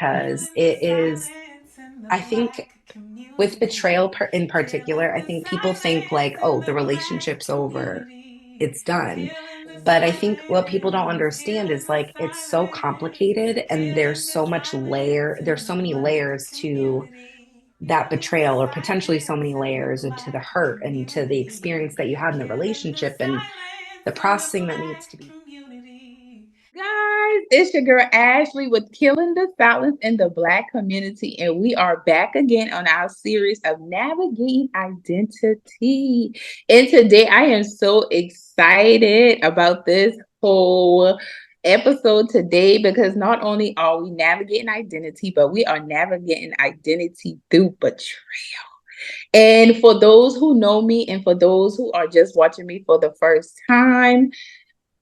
because it is, I think with betrayal in particular, I think people think like, oh, the relationship's over, it's done. But I think what people don't understand is like it's so complicated and there's so many layers to that betrayal, or potentially so many layers into the hurt and to the experience that you had in the relationship and the processing that needs to be. Guys, it's your girl Ashley with Killing the Silence in the Black Community, and we are back again on our series of navigating identity. And today I am so excited about this whole episode today because not only are we navigating identity, but we are navigating identity through betrayal. And for those who know me and for those who are just watching me for the first time,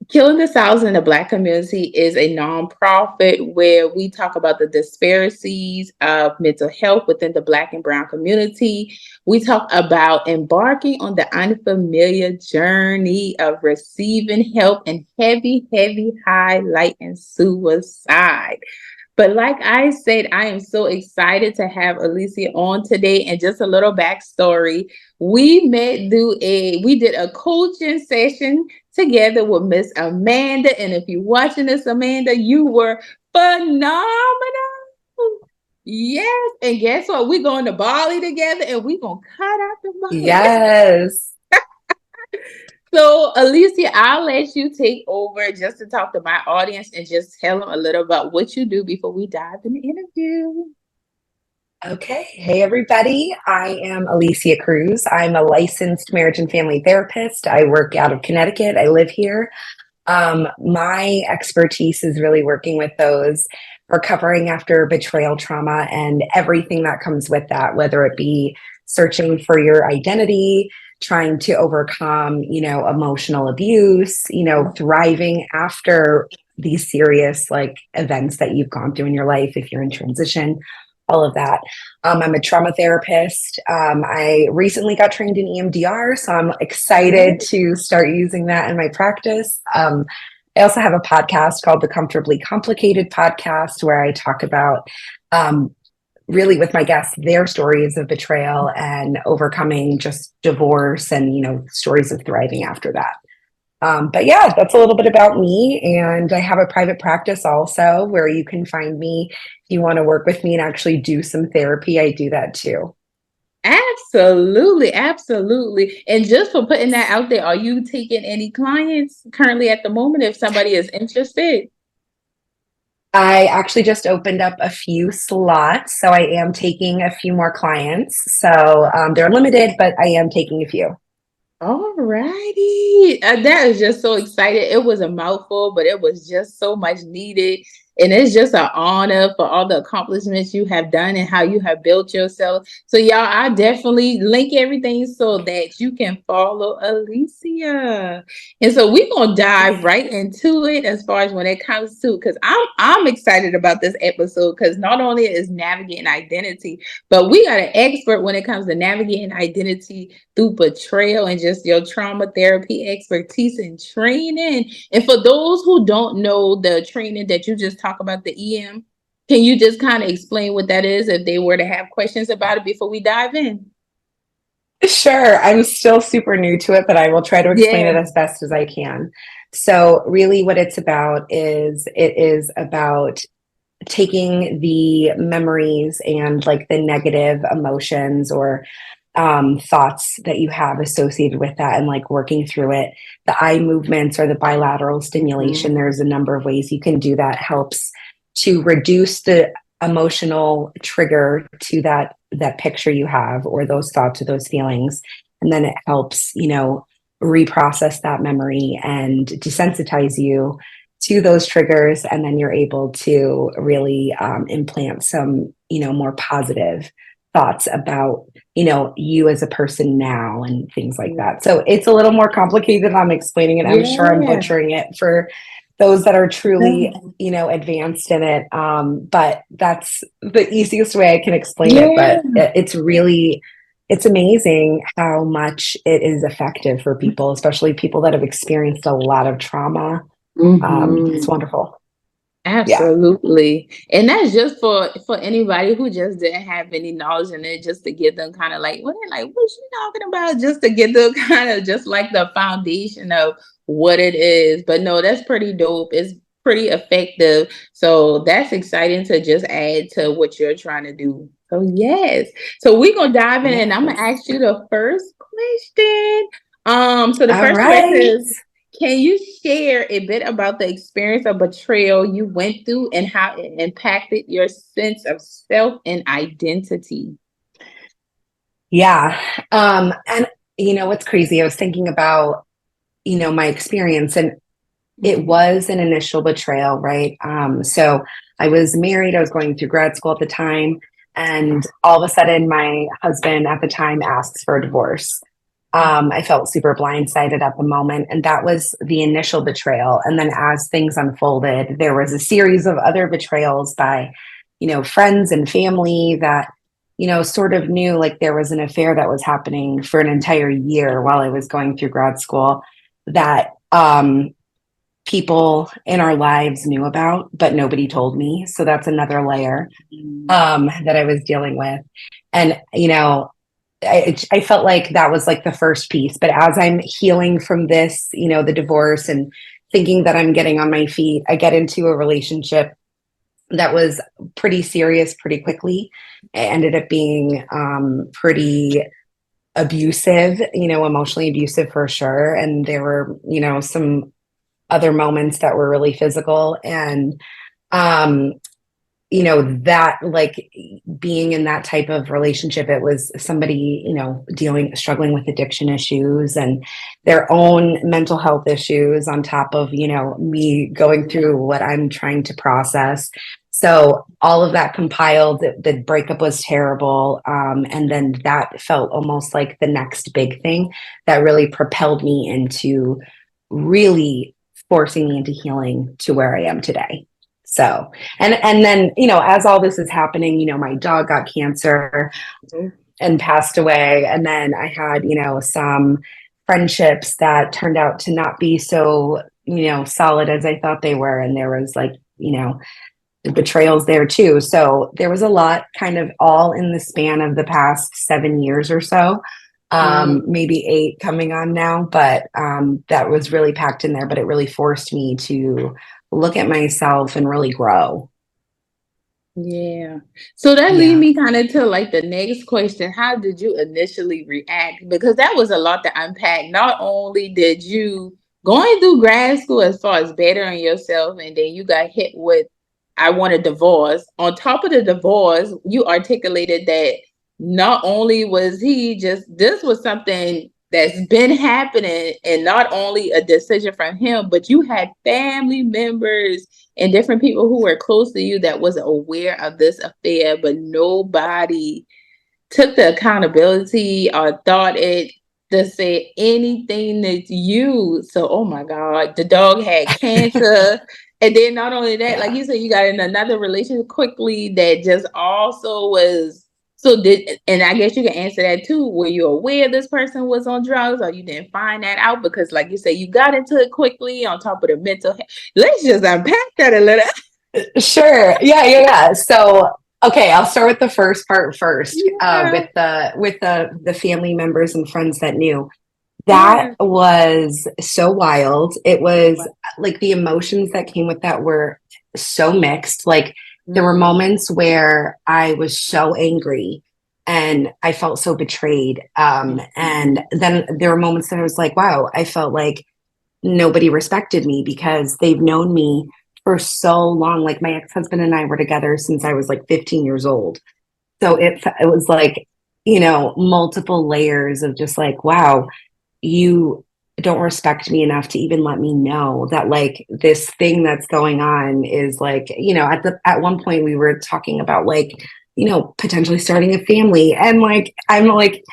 Killing the South in the Black Community is a nonprofit where we talk about the disparities of mental health within the Black and Brown community. We talk about embarking on the unfamiliar journey of receiving help and heavy highlighting suicide. But like I said, I am so excited to have Alisia on today. And just a little backstory. We did a coaching session together with Miss Amanda. And if you're watching this, Amanda, you were phenomenal. Yes. And guess what? We're going to Bali together and we're going to cut out the mic. Yes. So, Alicia, I'll let you take over just to talk to my audience and just tell them a little about what you do before we dive in the interview. Okay. Hey, everybody. I am Alicia Cruz. I'm a licensed marriage and family therapist. I work out of Connecticut. I live here. My expertise is really working with those recovering after betrayal trauma and everything that comes with that, whether it be searching for your identity, trying to overcome, emotional abuse, thriving after these serious like events that you've gone through in your life, if you're in transition, all of that. I'm a trauma therapist. I recently got trained in EMDR, so I'm excited to start using that in my practice. I also have a podcast called the Comfortably Complicated Podcast, where I talk about really with my guests their stories of betrayal and overcoming just divorce and stories of thriving after that. But yeah, that's a little bit about me. And I have a private practice also where you can find me if you want to work with me and actually do some therapy. I do that too. Absolutely, absolutely. And just for putting that out there, are you taking any clients currently at the moment if somebody is interested? I actually just opened up a few slots, so I am taking a few more clients. So they're limited, but I am taking a few. All righty. That is just so excited. It was a mouthful, but it was just so much needed. And it's just an honor for all the accomplishments you have done and how you have built yourself. So, y'all, I definitely link everything so that you can follow Alicia. And so we're gonna dive right into it as far as when it comes to because I'm excited about this episode because not only is navigating identity, but we got an expert when it comes to navigating identity through betrayal and just your trauma therapy expertise and training. And for those who don't know the training that you just talked about, the EM, can you just kind of explain what that is if they were to have questions about it before we dive in? Sure. I'm still super new to it, but I will try to explain Yeah. it as best as I can. So really what it's about is it is about taking the memories and like the negative emotions or thoughts that you have associated with that and like working through it. The eye movements or the bilateral stimulation, there's a number of ways you can do that, helps to reduce the emotional trigger to that picture you have or those thoughts or those feelings. And then it helps, reprocess that memory and desensitize you to those triggers. And then you're able to really implant some, more positive thoughts about, you as a person now and things like that. So it's a little more complicated. I'm explaining it. I'm sure I'm Yeah. butchering it for those that are truly, advanced in it. But that's the easiest way I can explain it. Yeah. But it's amazing how much it is effective for people, especially people that have experienced a lot of trauma. It's Mhm. wonderful. Yeah. Absolutely. And that's just for anybody who just didn't have any knowledge in it, just to get them kind of like, what like what you talking about? Just to get them kind of just like the foundation of what it is. But no, that's pretty dope. It's pretty effective. So that's exciting to just add to what you're trying to do. So yes. So we're gonna dive in and I'm gonna Yes. ask you the first question. So the All first question right. is, can you share a bit about the experience of betrayal you went through and how it impacted your sense of self and identity? Yeah. And what's crazy? I was thinking about, my experience, and it Mhm. was an initial betrayal, right? So I was married, I was going through grad school at the time, and all of a sudden my husband at the time asks for a divorce. I felt super blindsided at the moment, and that was the initial betrayal. And then as things unfolded, there was a series of other betrayals by, friends and family that, sort of knew like there was an affair that was happening for an entire year while I was going through grad school that people in our lives knew about, but nobody told me. So that's another layer Mhm. that I was dealing with. And, I felt like that was like the first piece. But as I'm healing from this, the divorce and thinking that I'm getting on my feet, I get into a relationship that was pretty serious pretty quickly. It ended up being pretty abusive, emotionally abusive for sure. And there were, some other moments that were really physical. And um that like being in that type of relationship, it was somebody, struggling with addiction issues and their own mental health issues on top of, me going through what I'm trying to process. So all of that compiled, the breakup was terrible. And then that felt almost like the next big thing that really propelled me into really forcing me into healing to where I am today. So, and then, as all this is happening, my dog got cancer and passed away. And then I had, some friendships that turned out to not be so, solid as I thought they were. And there was like, betrayals there too. So there was a lot kind of all in the span of the past 7 years or so. Mm. Maybe 8 coming on now, but that was really packed in there. But it really forced me to look at myself and really grow. Yeah. So that lead Yeah. me kind of to like the next question. How did you initially react? Because that was a lot to unpack. Not only did you going through grad school as far as bettering yourself, and then you got hit with, I want a divorce. On top of the divorce, you articulated that not only was he just, this was something that's been happening, and not only a decision from him, but you had family members and different people who were close to you that was aware of this affair, but nobody took the accountability or thought it to say anything to you. So, oh my God, the dog had cancer. And then not only that, like Yeah. you said, you got in another relationship quickly that just also was, so did, and I guess you can answer that too. Were you aware this person was on drugs or you didn't find that out? Because like you said, you got into it quickly on top of the mental health. Let's just unpack that a little. Sure. Yeah, yeah, yeah. So, okay, I'll start with the first part first. Yeah, With the family members and friends that knew. That yeah. was so wild. It was like the emotions that came with that were so mixed. Like there were Mm, moments where I was so angry and I felt so betrayed. And then there were moments that I was like, wow, I felt like nobody respected me because they've known me for so long. Like my ex-husband and I were together since I was like 15 years old. So it was like, multiple layers of just like, wow, you don't respect me enough to even let me know that like this thing that's going on is like, at one point we were talking about like, potentially starting a family. And like I'm like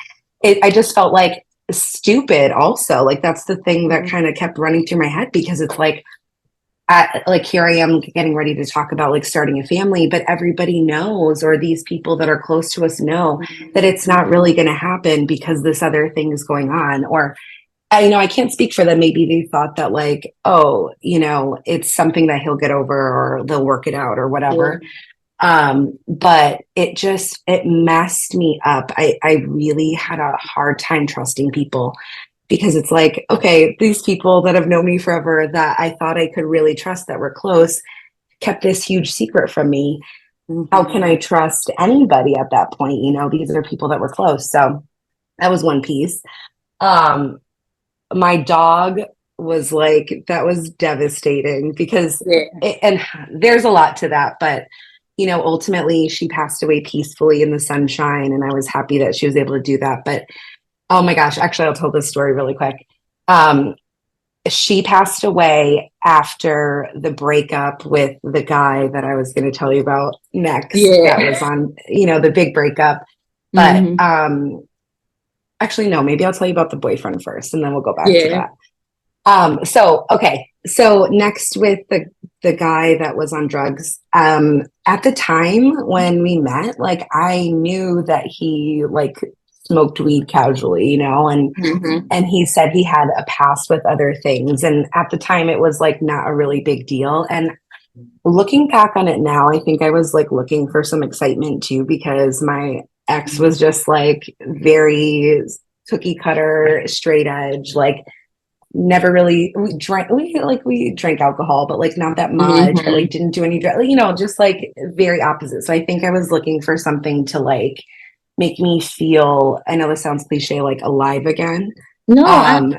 I just felt like stupid also. Like that's the thing that mm, kind of kept running through my head because it's like here I am getting ready to talk about like starting a family, but everybody knows, or these people that are close to us know that it's not really going to happen because this other thing is going on. Or I can't speak for them. Maybe they thought that like, oh, it's something that he'll get over or they'll work it out or Yeah. whatever. But it messed me up. I really had a hard time trusting people because it's like, okay, these people that have known me forever that I thought I could really trust that were close kept this huge secret from me. How can I Mhm. trust anybody at that point? These are people that were close. So that was one piece. Um, my dog was like, that was devastating because Yeah. and there's a lot to that, but ultimately she passed away peacefully in the sunshine, and I was happy that she was able to do that. But oh my gosh, actually, I'll tell this story really quick. Um, she passed away after the breakup with the guy that I was going to tell you about next. That Yeah. was on, the big breakup. But Hmm. actually, no, maybe I'll tell you about the boyfriend first, and then we'll go back to Yeah. that. So okay. So next with the guy that was on drugs, at the time when we met, like I knew that he like smoked weed casually, Hmm. and he said he had a past with other things. And at the time it was like not a really big deal. And looking back on it now, I think I was like looking for some excitement too, because my ex was just like very cookie cutter, straight edge, like never really we drank alcohol, but like not that much, but like Hmm. didn't do any just like very opposite. So I think I was looking for something to like make me feel, I know this sounds cliche, like alive again. No, um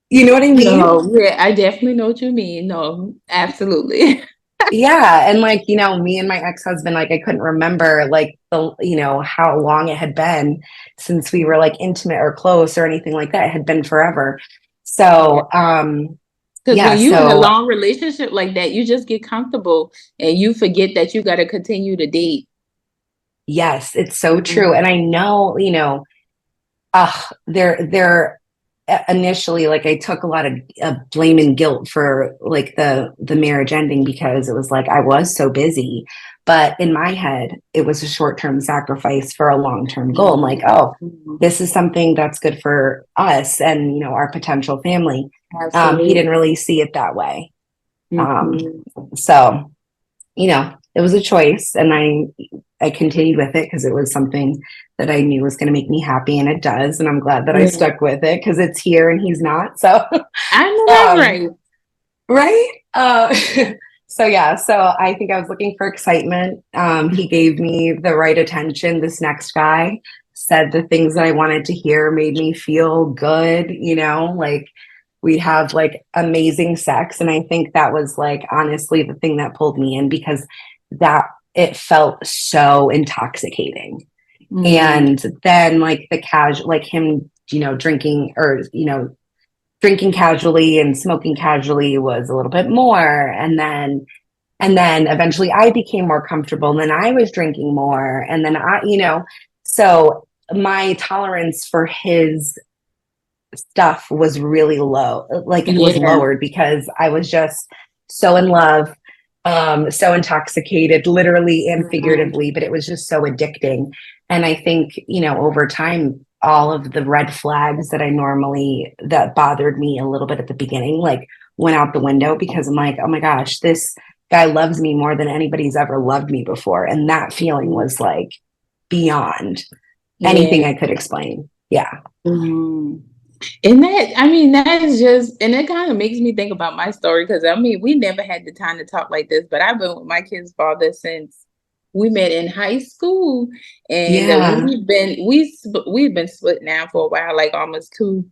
you know what I mean? no, yeah, I definitely know what you mean. No, absolutely. Yeah, and like me and my ex-husband, like I couldn't remember like the how long it had been since we were like intimate or close or anything like that. It had been forever. Yeah. So Because yeah, when you in a so long relationship like that, you just get comfortable and you forget that you got to continue to date. yes, it's so true. Mhm. And I know, they're initially like I took a lot of blame and guilt for like the marriage ending because it was like I was so busy. But in my head, it was a short-term sacrifice for a long-term goal. I'm like, oh, Mhm. this is something that's good for us and our potential family. He didn't Absolutely. really see it that way. Um, Mhm. so it was a choice, and I continued with it because it was something that I knew was going to make me happy, and it does. And I'm glad that I Yeah. stuck with it because it's here and he's not. So, I know that's um, right. right. So yeah, so I think I was looking for excitement. He gave me the right attention. This next guy said the things that I wanted to hear, made me feel good, like we'd have like amazing sex. And I think that was like honestly the thing that pulled me in because that it felt so intoxicating. Mhm. And then like the casual, like him, drinking or, drinking casually and smoking casually was a little bit more. And then eventually I became more comfortable and then I was drinking more. And then so my tolerance for his stuff was really low, like it was Yeah. lowered because I was just so in love, so intoxicated, literally and Mhm. figuratively, but it was just so addicting. And I think, over time, all of the red flags that bothered me a little bit at the beginning, like went out the window because I'm like, oh my gosh, this guy loves me more than anybody's ever loved me before. And that feeling was like beyond anything Yeah. I could explain. Yeah. Mhm. And that, I mean, that's just, and it kind of makes me think about my story because I mean, we never had the time to talk like this, but I've been with my kid's father since we met in high school, and Yeah. we've been split now for a while, like almost 2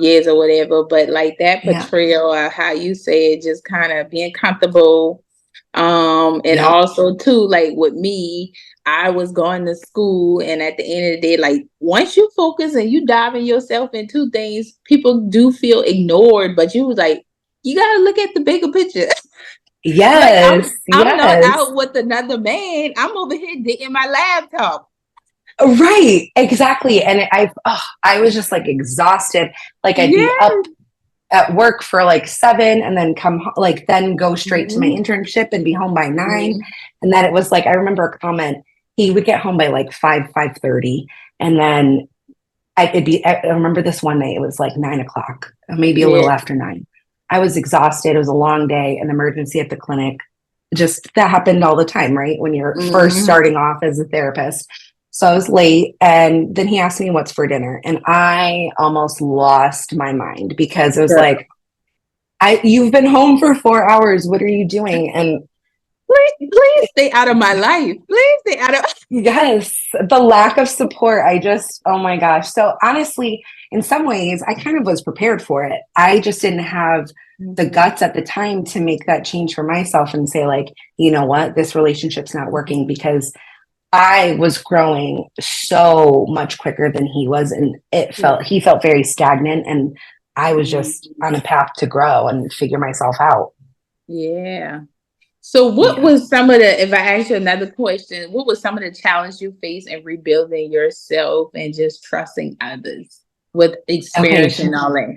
years or whatever. But like that Yeah. betrayal, how you say it, just kind of being comfortable, and Yep. also too, like with me, I was going to school, and at the end of the day, like once you focus and you diving yourself into things, people do feel ignored. But you was like, you gotta look at the bigger picture. Like Yes. I'm not Yes. out with another man. I'm over here digging my laptop. Right. Exactly. And I was just like exhausted. Like I'd be Yeah. up at work for like 7 and then like then go straight to my Mhm. internship and be home by 9. Mhm. And then it was like I remember a comment. He would get home by like 5:30, and then I remember this one night, it was like 9 o'clock, maybe a little Yeah. after 9. I was exhausted. It was a long day, an emergency at the clinic. Just that happened all the time, right? When you're first Mhm. starting off as a therapist. So I was late, and then he asked me what's for dinner, and I almost lost my mind because it was Girl. like, you've been home for 4 hours. What are you doing? And Please stay out of my life. Please stay out of. yes, the lack of support, oh my gosh. So honestly, in some ways, I kind of was prepared for it. I just didn't have the Mhm. guts at the time to make that change for myself and say, like, you know what, this relationship's not working, because I was growing so much quicker than he was. And he felt very stagnant. And I was just Mhm. on a path to grow and figure myself out. Yeah. So what Yeah. was some of the, if I ask you another question, what was some of the challenges you faced in rebuilding yourself and just trusting others with Okay. experience and all that?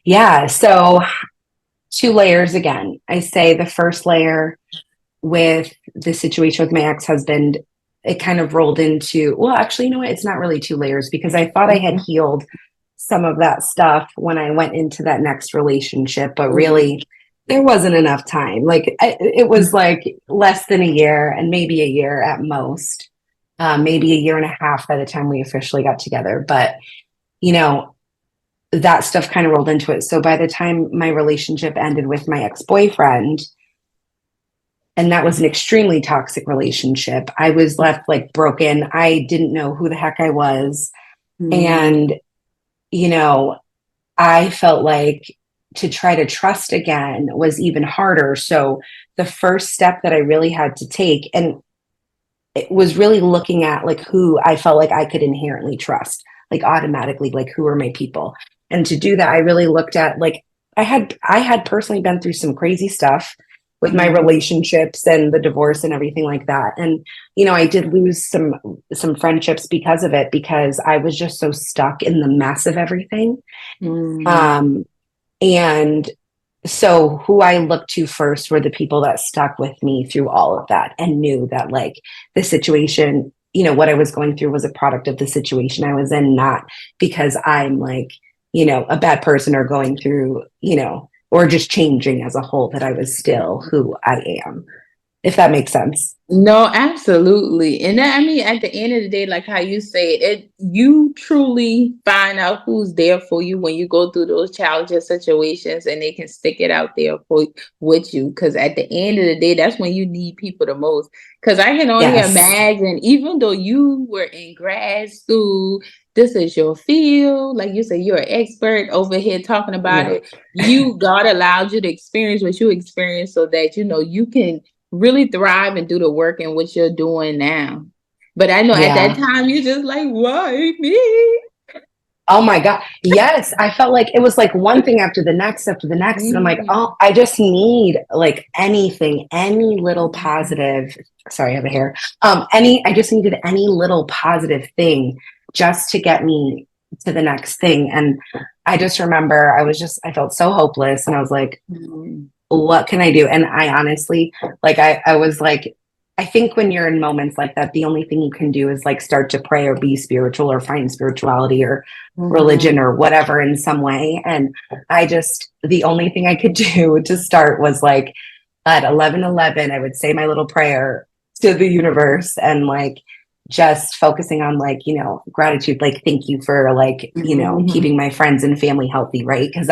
Yeah. So, two layers again. I say the first layer with the situation with my ex-husband, it kind of rolled into, well, actually, you know what? It's not really two layers, because I thought I had Mhm. healed some of that stuff when I went into that next relationship, but Mhm. really there wasn't enough time. It was like less than a year, and maybe a year at most, maybe a year and a half by the time we officially got together. But, you know, that stuff kind of rolled into it. So by the time my relationship ended with my ex-boyfriend, and that was an extremely toxic relationship, I was left like broken. I didn't know who the heck I was. Mhm. And, you know, I felt like to try to trust again was even harder. So the first step that I really had to take, and it was really looking at like who I felt like I could inherently trust, like automatically, like who are my people. And to do that, I really looked at like I had personally been through some crazy stuff with my Mhm. relationships and the divorce and everything like that. And I did lose some friendships because of it, because I was just so stuck in the mess of everything. Mhm. Um, and so who I looked to first were the people that stuck with me through all of that and knew that like the situation, what I was going through was a product of the situation I was in, not because I'm like, a bad person or going through, or just changing as a whole, that I was still who I am, if that makes sense. No, absolutely. And that, I mean, at the end of the day, like how you say it, you truly find out who's there for you when you go through those challenging situations and they can stick it out there for with you. Cause at the end of the day, that's when you need people the most. Cause I can only Yes. imagine, even though you were in grad school, this is your field, like you say, you're an expert over here talking about Yeah. it. God allowed you to experience what you experienced so that you can really thrive and do the work in what you're doing now. But I know at that Yeah. time you just like, why me? Oh my God. Yes. I felt like it was like one thing after the next, after the next. And I'm like, Mhm. oh, I just need like anything, any little Mhm. positive. Sorry, I have a hair. I just needed any little positive thing just to get me to the next thing. And I just remember I felt so hopeless, and I was like, Mhm. what can I do? And I honestly, like, I was like, I think when you're in moments like that, the only thing you can do is like start to pray or be spiritual or find spirituality or religion Mhm. or whatever in some way. And the only thing I could do to start was like at 11:11, I would say my little prayer to the universe, and like just focusing on like, gratitude, like, thank you for like, Mhm. keeping my friends and family healthy, right? Because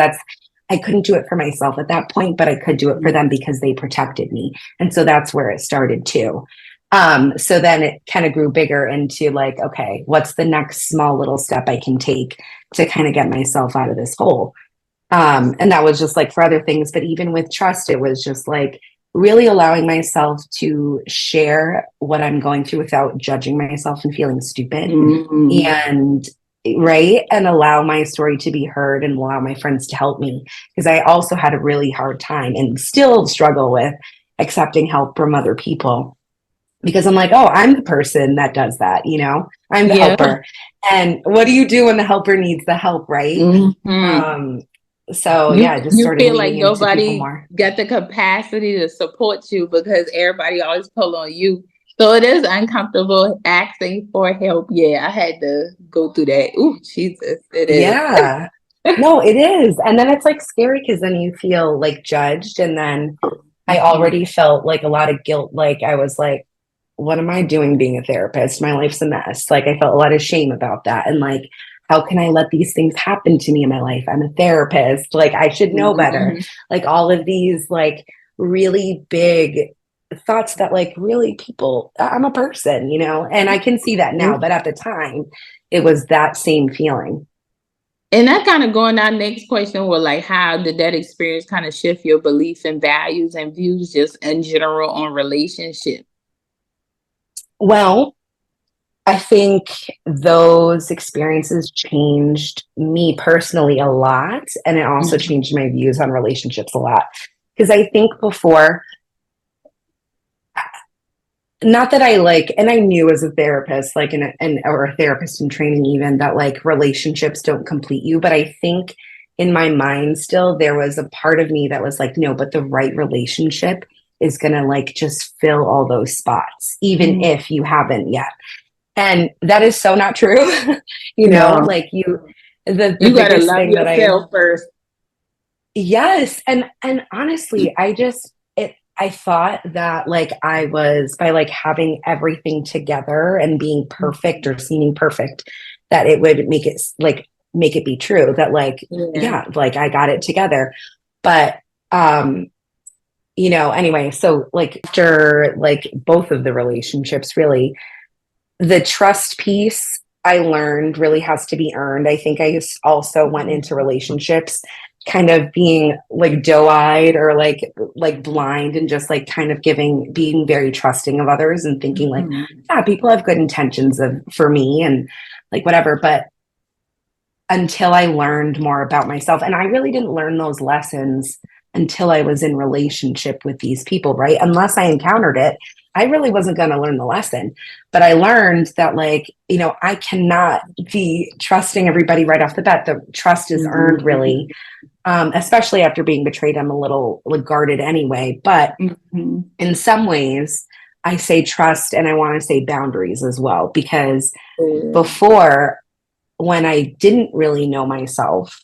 I couldn't do it for myself at that point, but I could do it for them because they protected me. And so that's where it started too. So then it kind of grew bigger into like, okay, what's the next small little step I can take to kind of get myself out of this hole? And that was just like for other things, but even with trust, it was just like really allowing myself to share what I'm going through without judging myself and feeling stupid. Mhm. And right, and allow my story to be heard and allow my friends to help me, because I also had a really hard time and still struggle with accepting help from other people, because I'm like, oh, I'm the person that does that, I'm the Yeah. helper. And what do you do when the helper needs the help, right? Mhm. um so yeah, You I just you started feel like leaning into people nobody more. got the capacity to support you because everybody always pull on you. So it is uncomfortable asking for help. Yeah, I had to go through that. Ooh, Jesus, it is. Yeah. No, it is. And then it's like scary because then you feel like judged. And then I Mhm. already felt like a lot of guilt. Like I was like, what am I doing being a therapist? My life's a mess. Like I felt a lot of shame about that. And like, how can I let these things happen to me in my life? I'm a therapist. Like I should know better. Mhm. Like all of these like really big thoughts that like really people, I'm a person, you know, and I can see that now. But at the time, it was that same feeling. And that kind of going our next question was like, how did that experience kind of shift your belief and values and views just in general on relationships? Well, I think those experiences changed me personally a lot. And it also Mhm. changed my views on relationships a lot. Because I think before, not that I like, and I knew as a therapist, like or a therapist in training, even that like relationships don't complete you. But I think in my mind, still, there was a part of me that was like, no, but the right relationship is going to like just fill all those spots, even Mhm. if you haven't yet. And that is so not true. You know, No, like the you got to biggest love thing that I, yourself first. yes. And honestly, I thought that like I was by like having everything together and being perfect or seeming perfect, that it would make it be true that like, Yeah. yeah, like I got it together. But, um, you know, anyway, so like after like both of the relationships, really, the trust piece I learned really has to be earned. I think also went into relationships kind of being like doe-eyed or like blind and just like kind of being very trusting of others and thinking like, Mhm. yeah, people have good intentions for me and like whatever. But until I learned more about myself. And I really didn't learn those lessons until I was in relationship with these people, right? Unless I encountered it, I really wasn't going to learn the lesson. But I learned that, like, you know, I cannot be trusting everybody right off the bat. The trust is earned, really, Mhm. especially after being betrayed. I'm a little like, guarded anyway. But Mhm. in some ways, I say trust and I want to say boundaries as well, because Yeah. before, when I didn't really know myself,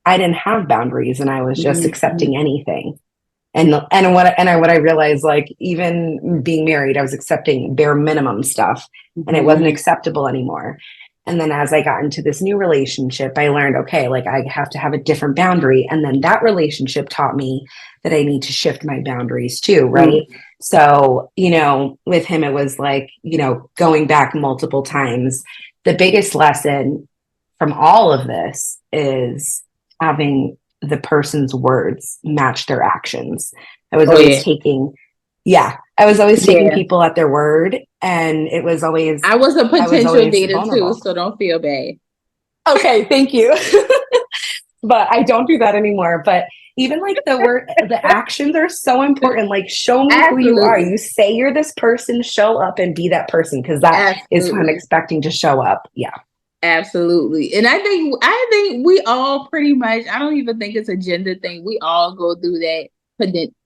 I didn't have boundaries and I was just Mhm. accepting anything. What I realized, like even being married, I was accepting bare minimum stuff and it wasn't Mhm. acceptable anymore. And then as I got into this new relationship, I learned, okay, like I have to have a different boundary. And then that relationship taught me that I need to shift my boundaries too, right? Mhm. So, you know, with him, it was like, you know, going back multiple times. The biggest lesson from all of this is having the person's words match their actions. I was Oh always yeah. taking, yeah, I was always taking Yeah. people at their word, and I was a I was potential always dater too, vulnerable. so don't feel bad. Okay, thank you. But I don't do that anymore. But even like the actions are so important. Like, show me who you are. Absolutely. You say you're this person, show up and be that person, because that is who I'm Absolutely. expecting to show up. Yeah. Absolutely. And I think we all pretty much, I don't even think it's a gender thing. We all go through that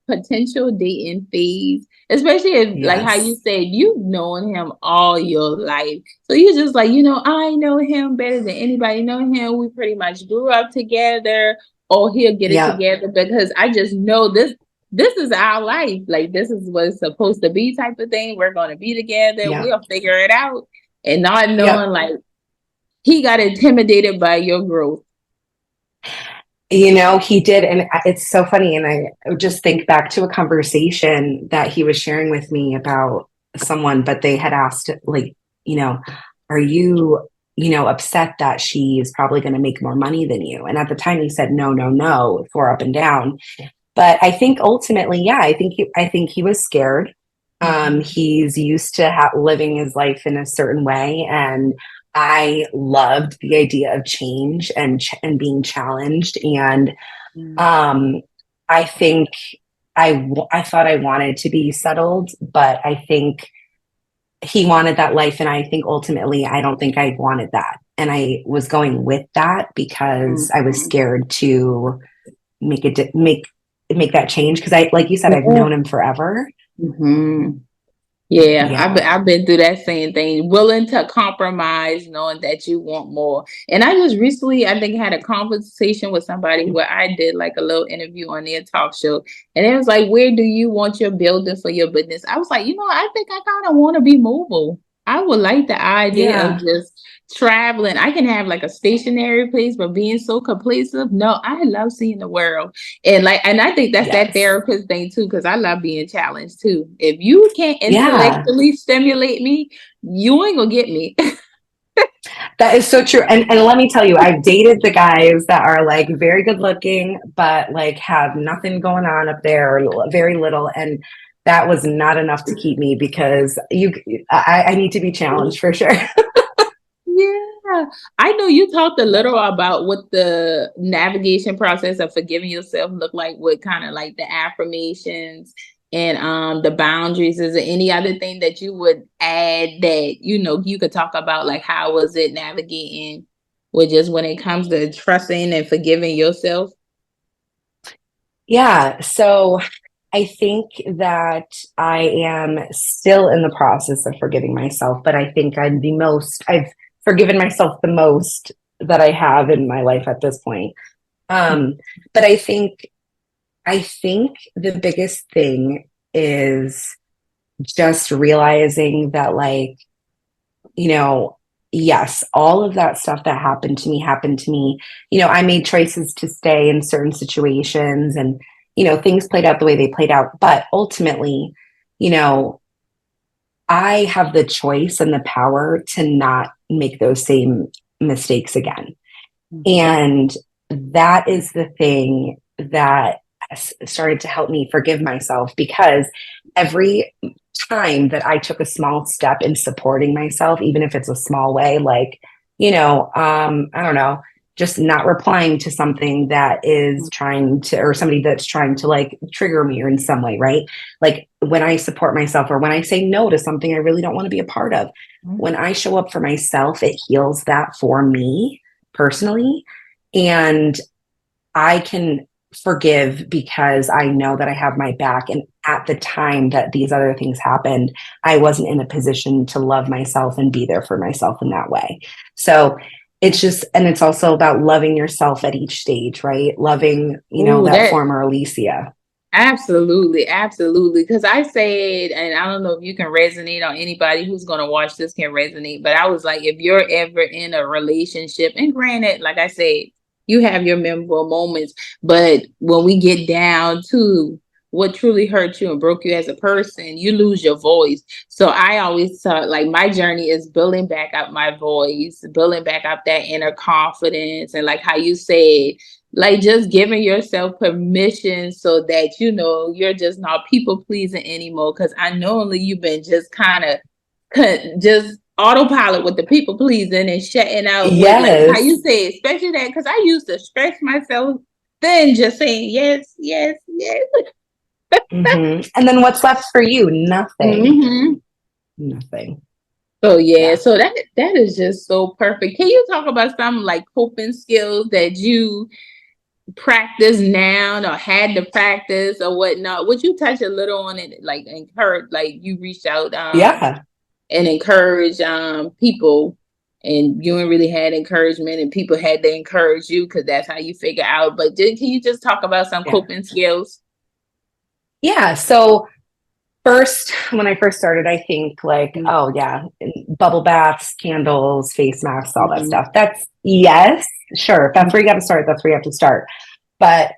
potential dating phase, especially if like how you Yes. said you've known him all your life. So you're just like, I know him better than anybody know him. We pretty much grew up together, or he'll get it Yep. together because I just know this is our life. Like this is what it's supposed to be type of thing. We're gonna be together. Yep. We'll figure it out. And not Yep. knowing like he got intimidated by your growth. You know, he did. And it's so funny. And I would just think back to a conversation that he was sharing with me about someone, but they had asked, like, you know, are you, you know, upset that she's probably going to make more money than you? And at the time he said, no, no, no, four up and down. But I think ultimately, yeah, I think he was scared. Mhm. He's used to living his life in a certain way, and I loved the idea of change and being challenged. And Mhm. um, I think I thought I wanted to be settled, but I think he wanted that life, and I think ultimately I don't think I wanted that, and I was going with that because I was Mhm. scared to make it make that change because I like you said I've Yeah. known him forever. Mhm. Yeah, Yeah. I've been through that same thing, willing to compromise, knowing that you want more. And I just recently, I think, had a conversation with somebody where I did like a little interview on their talk show, and it was like, "Where do you want your building for your business?" I was like, I think I kind of want to be mobile. I would like the idea of Yeah. just traveling. I can have like a stationary place, but being so complacent, no, I love seeing the world. And I think that's that Yes. therapist thing too, because I love being challenged too. If you can't Yeah. intellectually stimulate me, you ain't gonna get me. That is so true. And let me tell you, I've dated the guys that are like very good looking, but like have nothing going on up there, or very little. And that was not enough to keep me because I need to be challenged for sure. Yeah. I know you talked a little about what the navigation process of forgiving yourself look like with kind of like the affirmations and the boundaries. Is there any other thing that you would add that you could talk about, like how was it navigating with just when it comes to trusting and forgiving yourself? Yeah. So I think that I am still in the process of forgiving myself, but I think I've forgiven myself the most that I have in my life at this point. Um, but I think the biggest thing is just realizing that, like, you know, yes, all of that stuff that happened to me. I made choices to stay in certain situations, and, things played out the way they played out. But ultimately, you know, I have the choice and the power to not make those same mistakes again. Mhm. And that is the thing that started to help me forgive myself, because every time that I took a small step in supporting myself, even if it's a small way, like, I don't know, just not replying to something that is trying to, or somebody that's trying to like trigger me or in some way, right? Like when I support myself, or when I say no to something I really don't want to be a part of, when I show up for myself, it heals that for me personally. And I can forgive because I know that I have my back. And at the time that these other things happened, I wasn't in a position to love myself and be there for myself in that way. So it's just, and it's also about loving yourself at each stage, right? Loving, Ooh, that that former Alicia. absolutely, absolutely. Because I said, and I don't know if you can resonate, or anybody who's going to watch this can resonate, but I was like, if you're ever in a relationship, and granted, like I said, you have your memorable moments, but when we get down to what truly hurt you and broke you as a person, you lose your voice. So I always thought like my journey is building back up my voice, building back up that inner confidence, and like how you said, like just giving yourself permission so that you're just not people pleasing anymore, because I know only you've been just kind of just autopilot with the people pleasing and shutting out with, like how you Yes. say, especially that, because I used to stress myself then just saying yes, yes, yes. And then what's left for you? Nothing. Hmm. Nothing. So yeah, Yeah. so that is just so perfect. Can you talk about some like coping skills that you practice now or had to practice or whatnot? Would you touch a little on it, like encourage, like you reached out Yeah. and encourage people, and you ain't really had encouragement and people had to encourage you because that's how you figure out. But can you just talk about some Yeah. coping skills? Yeah. So first, when I first started, I think like, oh yeah, bubble baths, candles, face masks, all that Mm-hmm. stuff. That's yes, sure. If that's where you got to start, that's where you have to start. But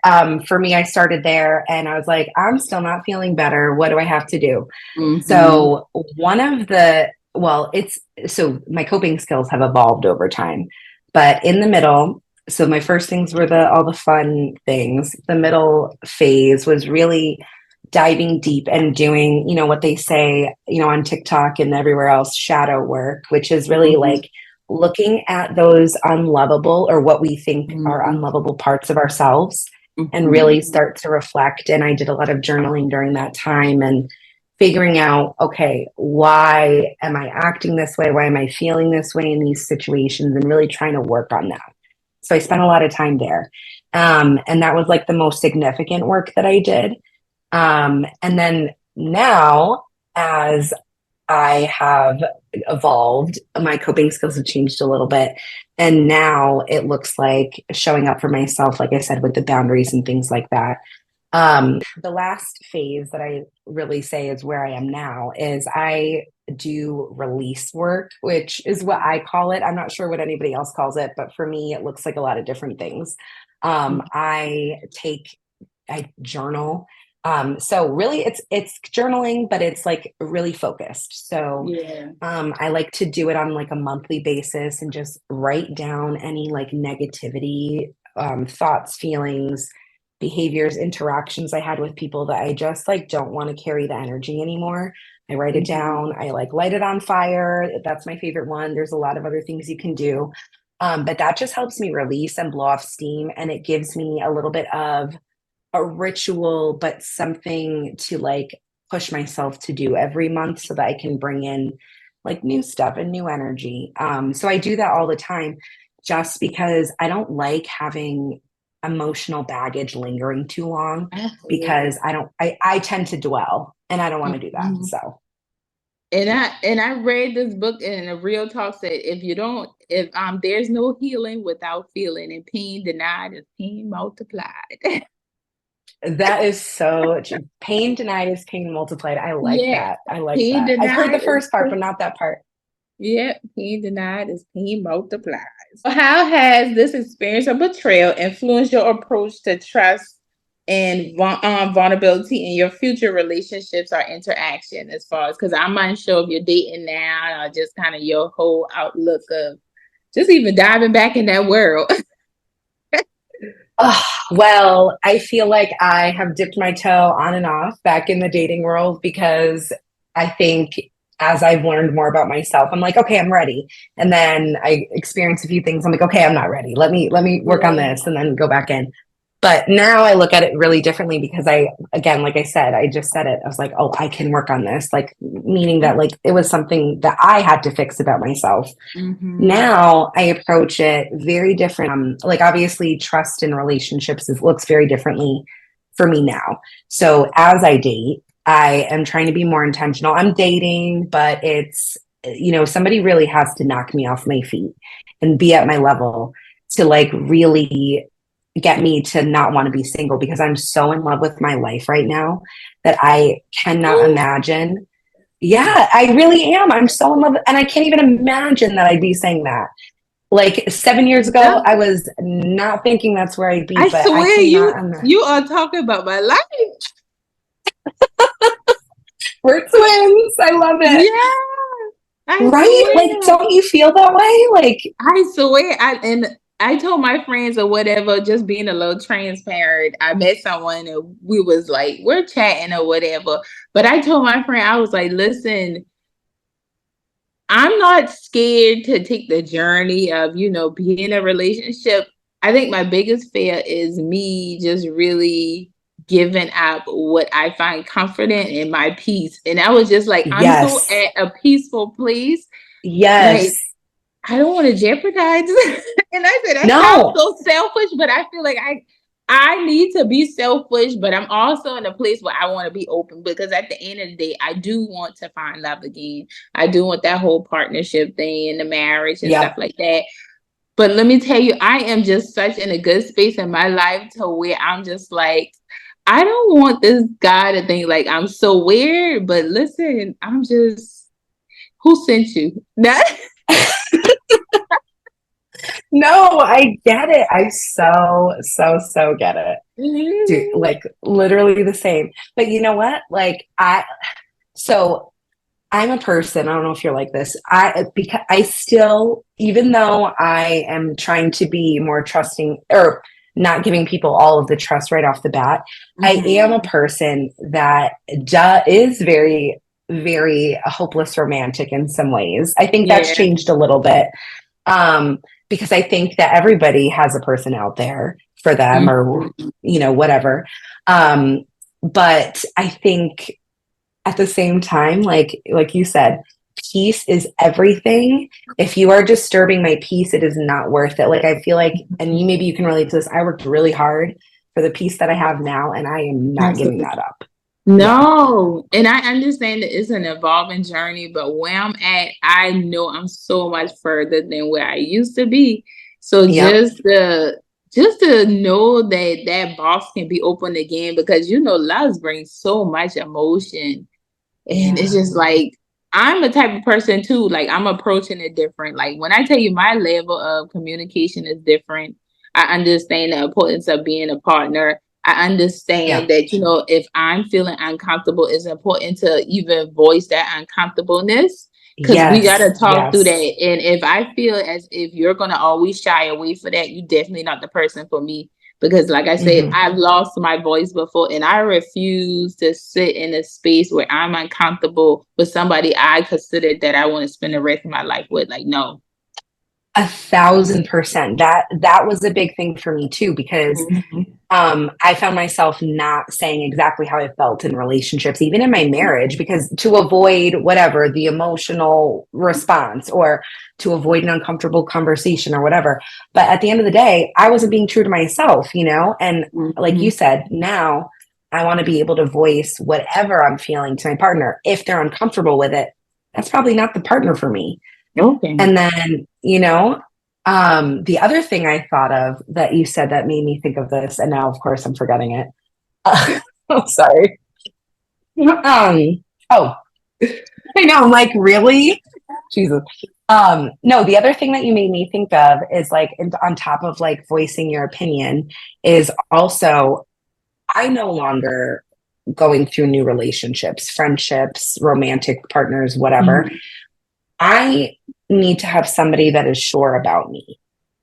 for me, I started there and I was like, I'm still not feeling better. What do I have to do? Mm-hmm. So one of the, well, it's, so my coping skills have evolved over time, but in the middle, so my first things were all the fun things. The middle phase was really diving deep and doing, what they say, on TikTok and everywhere else, shadow work, which is really Mm-hmm. like looking at those unlovable, or what we think are Mm-hmm. unlovable parts of ourselves, and Mm-hmm. really start to reflect. And I did a lot of journaling during that time, and figuring out, okay, why am I acting this way? Why am I feeling this way in these situations? And really trying to work on that. So I spent a lot of time there. And that was like the most significant work that I did. And then now, as I have evolved. My coping skills have changed a little bit. And now it looks like showing up for myself, like I said, with the boundaries and things like that. The last phase that I really say is where I am now is I do release work, which is what I call it. I'm not sure what anybody else calls it, but for me, it looks like a lot of different things. I take, I journal. So really it's journaling, but it's like really focused. So Yeah. I like to do it on like a monthly basis and just write down any like negativity, thoughts, feelings, behaviors, interactions I had with people that I just like don't want to carry the energy anymore. I write it Mhm. down. I like light it on fire. That's my favorite one. There's a lot of other things you can do. But that just helps me release and blow off steam. And it gives me a little bit of a ritual, but something to like push myself to do every month so that I can bring in like new stuff and new energy. So I do that all the time just because I don't like having emotional baggage lingering too long Absolutely. because I tend to dwell and I don't want to do that. Mhm. So And I read this book and a real talk said if there's no healing without feeling and pain denied is pain multiplied. that is so true. Pain denied is pain multiplied. I like Yeah. that. I like Pain that. I've heard the denied is first part, but pain. not that part. Yeah, pain denied is pain multiplied. So how has this experience of betrayal influenced your approach to trust and vulnerability in your future relationships or interaction? As far as because I'm unsure if you're dating now or just kind of your whole outlook of just even diving back in that world. Oh, well, I feel like I have dipped my toe on and off back in the dating world because I think as I've learned more about myself, I'm like, okay, I'm ready. And then I experience a few things. I'm like, okay, I'm not ready. Let me work on Yeah. this and then go back in. But now I look at it really differently because again, like I said, I just said it. I was like, oh, I can work on this. Like, meaning that like it was something that I had to fix about myself. Mm-hmm. Now I approach it very different. Like obviously trust in relationships looks very differently for me now. So as I date, I am trying to be more intentional. I'm dating, but it's, somebody really has to knock me off my feet and be at my level to like really get me to not want to be single because I'm so in love with my life right now that I cannot imagine. Yeah, I really am. I'm so in love. And I can't even imagine that I'd be saying that. Like 7 years ago, No, I was not thinking that's where I'd be, I but I swear cannot imagine. you are talking about my life. We're twins. I love it. Yeah, I Right? Like, swear. don't you feel that way? Like, I swear, I told my friends or whatever, just being a little transparent. I met someone and we was like, we're chatting or whatever. But I told my friend, I was like, listen, I'm not scared to take the journey of, being in a relationship. I think my biggest fear is me just really giving up what I find confident in my peace. And I was just like, I'm so yes, at a peaceful place. yes, Like, I don't want to jeopardize. And I said, that sounds no, so selfish, but I feel like I need to be selfish, but I'm also in a place where I want to be open because at the end of the day, I do want to find love again. I do want that whole partnership thing and the marriage and stuff yep. like that. But let me tell you, I am just such in a good space in my life to where I'm just like, I don't want this guy to think like I'm so weird, but listen, I'm just who sent you? That No, I get it. I so get it. Dude, like literally the same. But you know what? So I'm a person, I don't know if you're like this. Because I still, even though I am trying to be more trusting or not giving people all of the trust right off the bat, I am a Mhm. person that is very, very hopeless romantic in some ways. I think that's Yeah. changed a little bit. Um, because I think that everybody has a person out there for them or, Mhm. whatever. But I think at the same time, like you said, peace is everything. If you are disturbing my peace, it is not worth it. Like I feel like, and you maybe you can relate to this. I worked really hard for the peace that I have now, and I am not giving Absolutely. that up. Yeah. No, and I understand that it's an evolving journey, but where I'm at, I know I'm so much further than where I used to be. So Yep. just to know that that box can be opened again, because love brings so much emotion. And it's Yeah. just like, I'm a type of person too. Like, I'm approaching it different. Like, when I tell you my level of communication is different, I understand the importance of being a partner. I Yeah. understand that, if I'm feeling uncomfortable, it's important to even voice that uncomfortableness, because we got Yes. to talk through that. Yes. And if I feel as if you're going to always shy away for that, you definitely not the person for me. Because, like I said, Hmm. I've lost my voice before, and I refuse to sit in a space where I'm uncomfortable with somebody I consider that I want to spend the rest of my life with. Like, no. 1,000%. That was a big thing for me too, because Mhm. I found myself not saying exactly how I felt in relationships, even in my marriage, because to avoid whatever the emotional response or to avoid an uncomfortable conversation or whatever. But at the end of the day, I wasn't being true to myself, And like you Mhm. said, now I want to be able to voice whatever I'm feeling to my partner. If they're uncomfortable with it, that's probably not the partner for me. Okay. And then, the other thing I thought of that you said that made me think of this, and now, of course, I'm forgetting it. Oh, sorry. Oh, I know. I'm like, really? Jesus. No, the other thing that you made me think of is like, on top of like voicing your opinion, is also, I no longer going through new relationships, friendships, romantic partners, whatever. Mhm. I need to have somebody that is sure about me.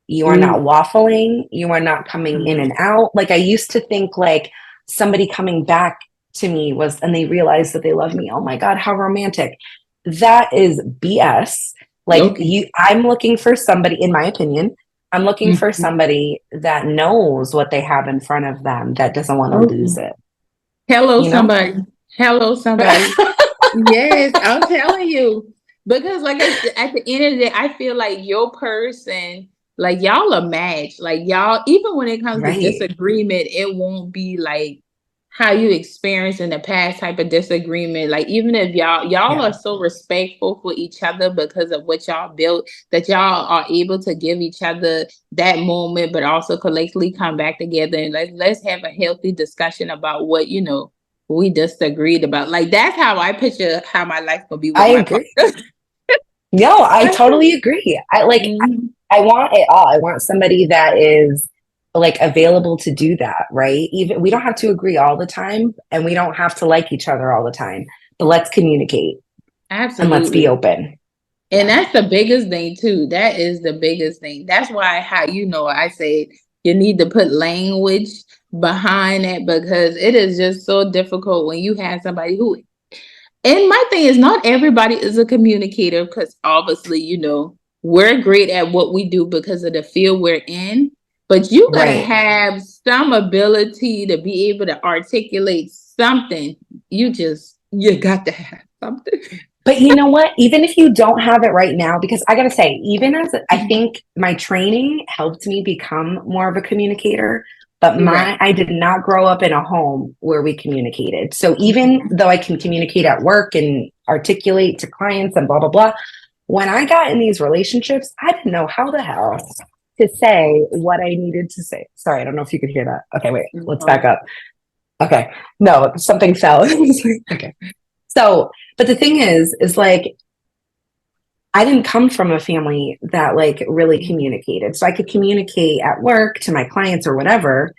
You are not Ooh. waffling. You are not coming in and Mhm. out. Like I used to think like somebody coming back to me was, and they realized that they love me. Oh my God, how romantic. That is BS. Like Okay. I'm looking for somebody, in my opinion, I'm looking for Mhm. somebody that knows what they have in front of them, that doesn't want to Okay. lose it, Hello, you know? somebody. Hello, somebody. Yes, I'm telling you. Because, like I said, at the end of the day, I feel like your person, like y'all a match. Like y'all, even when it comes to Right. disagreement, it won't be like how you experienced in the past type of disagreement. Like, even if y'all Yeah. are so respectful for each other because of what y'all built, that y'all are able to give each other that moment, but also collectively come back together and let's have a healthy discussion about what we just agreed about. Like, that's how I picture how my life will be with I my agree. partner. No, I totally agree. Mhm. I want it all. I want somebody that is like available to do that, right? Even we don't have to agree all the time and we don't have to like each other all the time, but let's communicate and let's be Absolutely. open. And Yeah. that's the biggest thing too. That is the biggest thing. That's why how I said you need to put language behind it, because it is just so difficult when you have somebody who, and my thing is, not everybody is a communicator, because obviously, we're great at what we do because of the field we're in. But you got to Right. have some ability to be able to articulate something. You got to have something. But you know what? Even if you don't have it right now, because I got to say, even as I think my training helped me become more of a communicator, but Right. I did not grow up in a home where we communicated. So even though I can communicate at work and articulate to clients and blah, blah, blah, when I got in these relationships, I didn't know how the hell to say what I needed to say. Sorry, I don't know if you could hear that. Okay, wait, let's back Mhm. up. Okay. No, something fell. Okay. So, but the thing is like, I didn't come from a family that like really communicated. So I could communicate at work to my clients or whatever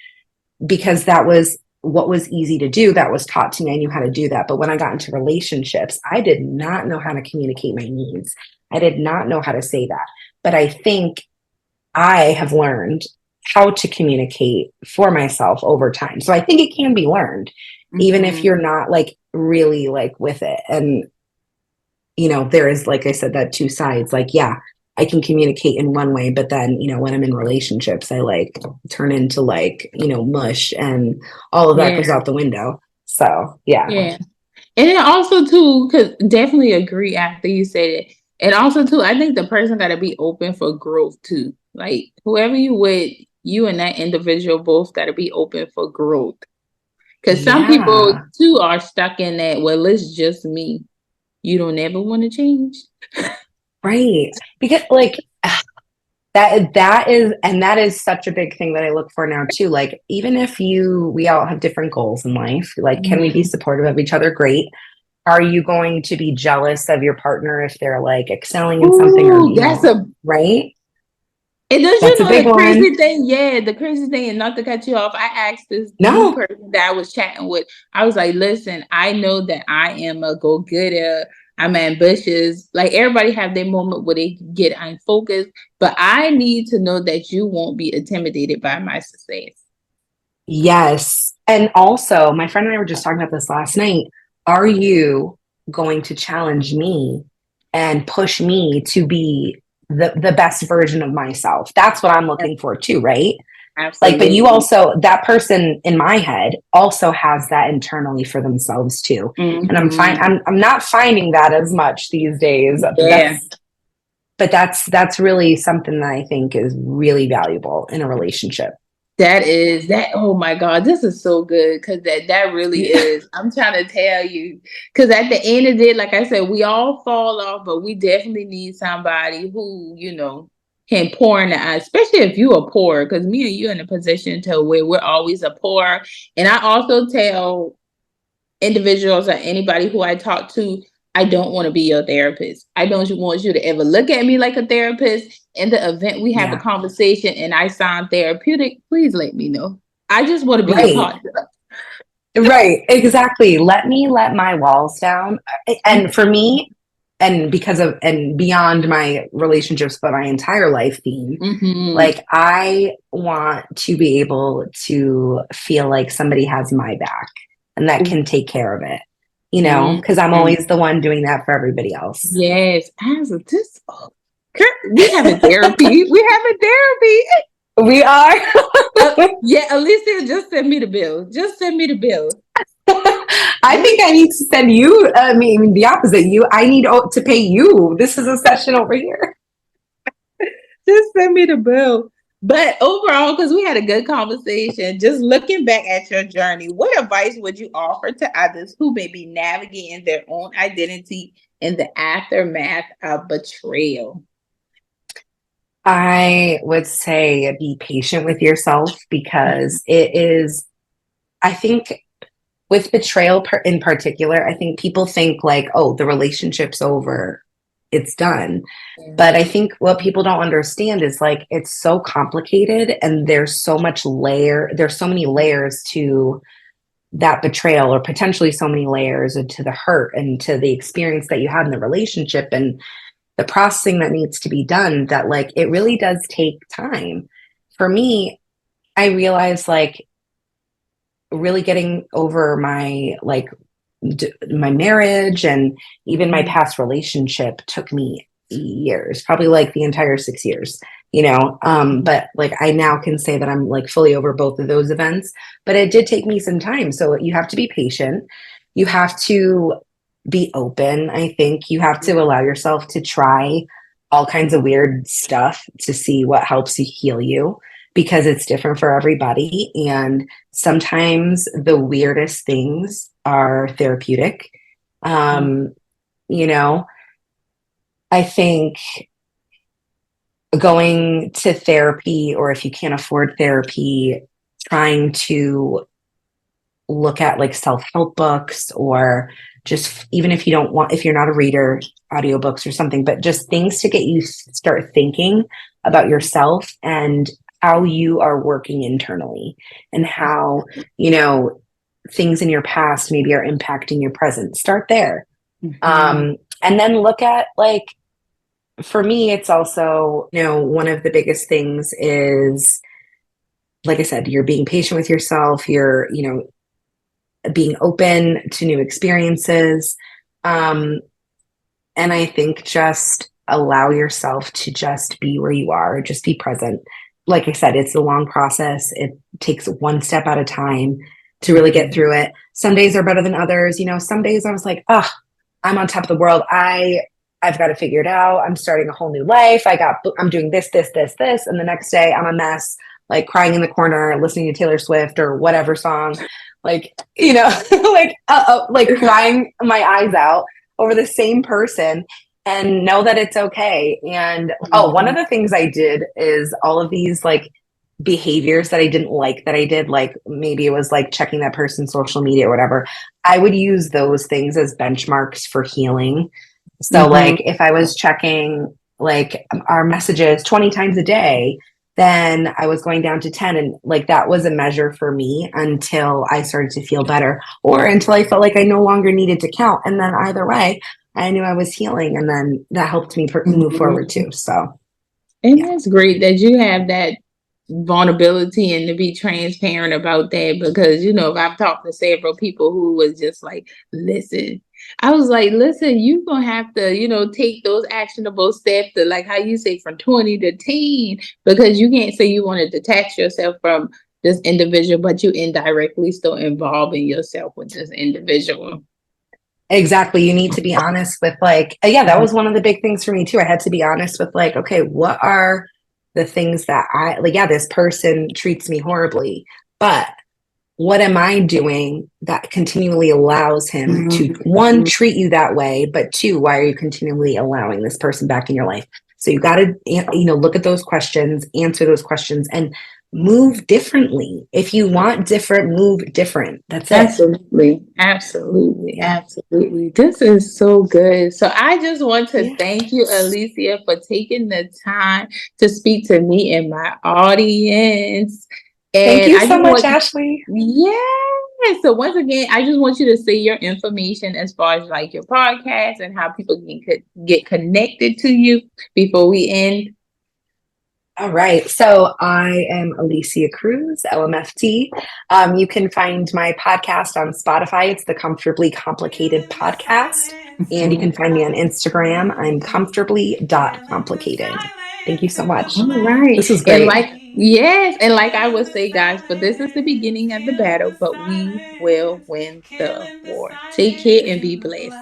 because that was what was easy to do. That was taught to me. I knew how to do that. But when I got into relationships, I did not know how to communicate my needs. I did not know how to say that. But I think I have learned how to communicate for myself over time. So I think it can be learned, even if Mhm. you're not like really like with it. And there is, like I said, that two sides. Like, yeah, I can communicate in one way, but then, when I'm in relationships, I like turn into like, mush and all of that Yeah. goes out the window. So, yeah. Yeah. And then also too, because definitely agree after you said it. And also too, I think the person got to be open for growth too. Like, whoever you with, you and that individual both got to be open for growth. Because some people Yeah, too are stuck in that, well, it's just me. You don't ever want to change. right. Because like that is such a big thing that I look for now too. Like even if we all have different goals in life, like can we be Mhm. supportive of each other? Great. Are you going to be jealous of your partner if they're like excelling in something or, Ooh, that's a right? and don't That's you a know big the one. crazy thing? Yeah, the crazy thing, and not to cut you off, I asked this new No. person that I was chatting with. I was like, listen, I know that I am a go-getter. I'm ambitious. Like everybody have their moment where they get unfocused, but I need to know that you won't be intimidated by my success. Yes. And also, my friend and I were just talking about this last night. Are you going to challenge me and push me to be the best version of myself? That's what I'm looking for too, right? Like, but you Absolutely. also, that person in my head also has that internally for themselves too. And Hmm. I'm not finding that as much these days. Yeah. That's really something that I think is really valuable in a relationship. That is that. Oh my God, this is so good because that really Yeah. is. I'm trying to tell you because at the end of it, like I said, we all fall off, but we definitely need somebody who can pour in the eye, especially if you are poor. Because me and you in a position to where we're always a poor, and I also tell individuals or anybody who I talk to, I don't want to be your therapist. I don't want you to ever look at me like a therapist. In the event we have a Yeah. conversation and I sound therapeutic, please let me know. I just want to be your Right. partner. Right, exactly. Let me let my walls down. And for me, and because of and beyond my relationships, but my entire life theme, Mm-hmm. like I want to be able to feel like somebody has my back and that can take care of it, because I'm Mm-hmm. always the one doing that for everybody else. Yes, as of this, girl, we have a therapy. We have a therapy. We are. Yeah, Alicia, just send me the bill. Just send me the bill. I think I need to send you, I mean, the opposite. I need to pay you. This is a session over here. Just send me the bill. But overall, because we had a good conversation, just looking back at your journey, what advice would you offer to others who may be navigating their own identity in the aftermath of betrayal? I would say be patient with yourself because it is, I think, with betrayal in particular, I think people think like, oh, the relationship's over, it's done. But I think what people don't understand is like it's so complicated and there's so many layers to that betrayal, or potentially so many layers to the hurt and to the experience that you had in the relationship and the processing that needs to be done, that like it really does take time. For me, I realized like really getting over my my marriage and even my Mhm. past relationship took me years, probably like the entire 6 years, but like I now can say that I'm like fully over both of those events, but it did take me some time. So you have to be patient. You have to be open. I think you have to allow yourself to try all kinds of weird stuff to see what helps you heal you, because it's different for everybody. And sometimes the weirdest things are therapeutic. Um, you know, I think going to therapy, or if you can't afford therapy, trying to look at like self-help books, or just even if you don't want, if you're not a reader, audiobooks or something, but just things to get you start thinking about yourself and how you are working internally, and how, you know, things in your past maybe are impacting your present. Start there. Mhm. And then look at like, for me, it's also, one of the biggest things is, like I said, you're being patient with yourself. You're, being open to new experiences. Um, and I think just allow yourself to just be where you are, just be present. Like I said, it's a long process. It takes one step at a time to really get Mhm. through it. Some days are better than others. Some days I was like, oh, I'm on top of the world. I've got to figure it out. I'm starting a whole new life. I'm doing this, this, this, this. And the next day I'm a mess. like crying in the corner, listening to Taylor Swift or whatever song, like, like crying my eyes out over the same person and know that it's okay. And oh, one of the things I did is all of these like behaviors that I didn't like that I did, like maybe it was like checking that person's social media or whatever. I would use those things as benchmarks for healing. So Mhm. like if I was checking like our messages 20 times a day, then I was going down to 10, and like that was a measure for me until I started to feel better or until I felt like I no longer needed to count. And then either way, I knew I was healing, and then that helped me move forward Mhm. too. So And yeah. that's great that you have that vulnerability and to be transparent about that, because I've talked to several people who was just like, listen, I was like, listen, you gonna have to take those actionable steps to, like how you say, from 20 to 10, because you can't say you want to detach yourself from this individual, but you indirectly still involving yourself with this individual. Exactly. You need to be honest with like, yeah, that was one of the big things for me too. I had to be honest with like, okay, what are the things that I like, yeah, this person treats me horribly, but what am I doing that continually allows him to, one, Mhm. treat you that way, but two, why are you continually allowing this person back in your life? So you got to, look at those questions, answer those questions, and move differently. If you want different, move different. That's it. Absolutely, absolutely, Yeah. absolutely. This is so good. So I just want to Yeah. thank you, Alicia, for taking the time to speak to me and my audience. Thank And you I so just much, want, Ashley. yeah. So once again, I just want you to say your information as far as like your podcast and how people can get connected to you before we end. All right. So I am Alicia Cruz, LMFT. You can find my podcast on Spotify. It's the Comfortably Complicated podcast. And you can find me on Instagram. I'm comfortably.complicated. Thank you so much. All right. This was And great. like, yes, and like I would say, guys, but this is the beginning of the battle, but we will win the war. Take care and be blessed.